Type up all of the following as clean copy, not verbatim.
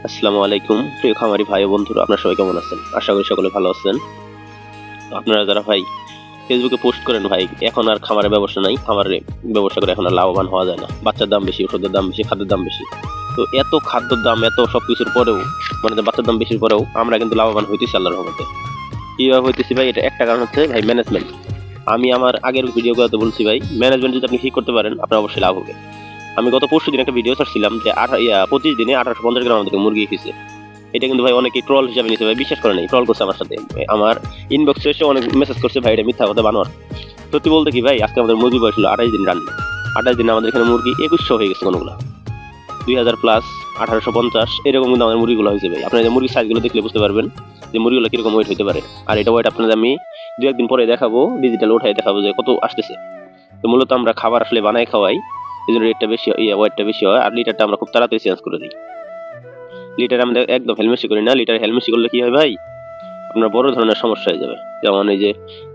আসসালামু আলাইকুম প্রিয় খামারি ভাই ও বন্ধুরা, আপনারা সবাই কেমন আছেন? আশা করি সকলে ভালো আছেন। তো আপনারা যারা ভাই ফেসবুকে পোস্ট করেন ভাই এখন আর খামারে ব্যবসা নাই, খামারে ব্যবসা করে এখন আর লাভবান হওয়া যায় না, বাচ্চার দাম বেশি, ওষুধের দাম বেশি, খাদ্যের দাম বেশি। তো এত খাদ্যের দাম, এত সবকিছুর পরেও, মানে বাচ্চার দাম বেশির পরেও আমরা কিন্তু লাভবান হইতেছি আল্লাহর রহমতে। কিভাবে হইতেছি ভাই? এটা একটা কারণ হচ্ছে ভাই ম্যানেজমেন্ট। আমি আমার আগের ভিডিওগুলোতে বলছি ভাই, ম্যানেজমেন্ট যদি আপনি ঠিক করতে পারেন আপনার অবশ্যই লাভ হবে। আমি গত পরশু দিন একটা ভিডিও ছাড়ছিলাম যে 25 দিনে 1850 গ্রাম আমাদেরকে মুরগি খেয়েছে। এটা কিন্তু ভাই অনেকে ট্রল হিসাবে নিয়েছে ভাই, বিশ্বাস করে নাই, ট্রল করছে আমার সাথে। আমার ইনবক্সে এসে অনেক মেসেজ করছে ভাই এটা মিথ্যা কথা বানোয়ার। সত্যি বলতে কি ভাই, আজকে আমাদের মুরগি বয়স ছিল 28 দিন রান্না। 28 দিনে আমাদের এখানে মুরগি 2100 হয়ে গেছে, কোনগুলো 2000 প্লাস, 1850 এরকম কিন্তু আমাদের মুরগিগুলো হয়েছে ভাই। আপনারা যে মুরগির সাইজগুলো দেখলে বুঝতে পারবেন যে মুরগিগুলো কিরকম ওয়েট হতে পারে। আর এটা ওয়েট আপনাদের আমি 2-1 দিন পরে দেখাবো, ডিজিটাল উঠাই দেখাবো যে কত আসতেছে। তো মূলত আমরা খাবার আসলে বানাই খাওয়াই, এই জন্য রেটটা বেশি, ওয়েটটা বেশি হয়। আর লিটারটা আমরা খুব তাড়াতাড়ি চেঞ্জ করে দিই। লিটার আমরা একদম হেলমেসি করি না, লিটার হেলমেসি করলে কি হয় ভাই, আপনার বড় ধরনের সমস্যা হয়ে যাবে। যেমন এই যে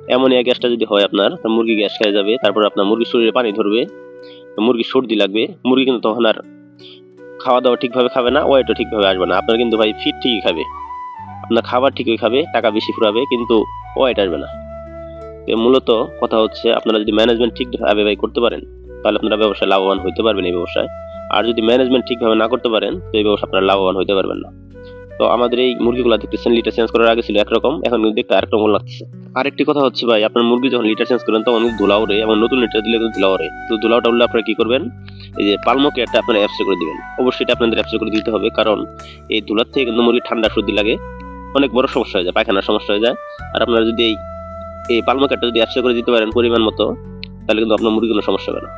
অ্যামোনিয়া গ্যাসটা যদি হয় আপনার, মুরগি গ্যাস খেয়ে যাবে, তারপর আপনার মুরগির শরীরে পানি ধরবে, মুরগির সর্দি লাগবে, মুরগি কিন্তু তখন আর খাওয়া দাওয়া ঠিকভাবে খাবে না, ওয়েটও ঠিকভাবে আসবে না। আপনার কিন্তু ভাই ফিট ঠিকই খাবে, আপনার খাবার ঠিকই খাবে, টাকা বেশি ফুরাবে, কিন্তু ওয়েট আসবে না। মূলত কথা হচ্ছে আপনারা যদি ম্যানেজমেন্ট ঠিকভাবে ভাই করতে পারেন তাহলে আপনারা ব্যবসায় লাভবান হইতে পারবেন এই ব্যবসায়। আর যদি ম্যানেজমেন্ট ঠিকভাবে না করতে পারেন তো এই ব্যবসা আপনারা লাভবান হইতে পারবেন না। তো আমাদের এই মুরগিগুলো দেখতেছেন লিটার চেঞ্জ করার আগে ছিল একরকম, এখন কিন্তু দেখতে আরেকরকম লাগতেছে। আরেকটি কথা হচ্ছে ভাই, আপনার মুরগি যখন লিটার চেঞ্জ করেন তখন ধুলা ওড়ে, এবং নতুন লিটার দিলে কিন্তু ধুলা ওড়ে। তো ধুলাটা উঠলে আপনারা কি করবেন, এই যে পালমো কেয়ারটা আপনারা অ্যাপসে করে দিবেন। অবশ্যই এটা আপনাদের অ্যাপসে করে দিতে হবে, কারণ এই ধুলার থেকে কিন্তু মুরগি ঠান্ডা সর্দি লাগে, অনেক বড় সমস্যা হয়ে যায়, পায়খানার সমস্যা হয়ে যায়। আর আপনারা যদি এই পালমো কেয়ারটা যদি অ্যাপসে করে দিতে পারেন পরিমাণ মতো, তাহলে কিন্তু আপনার মুরগির কোনো সমস্যা হবে না।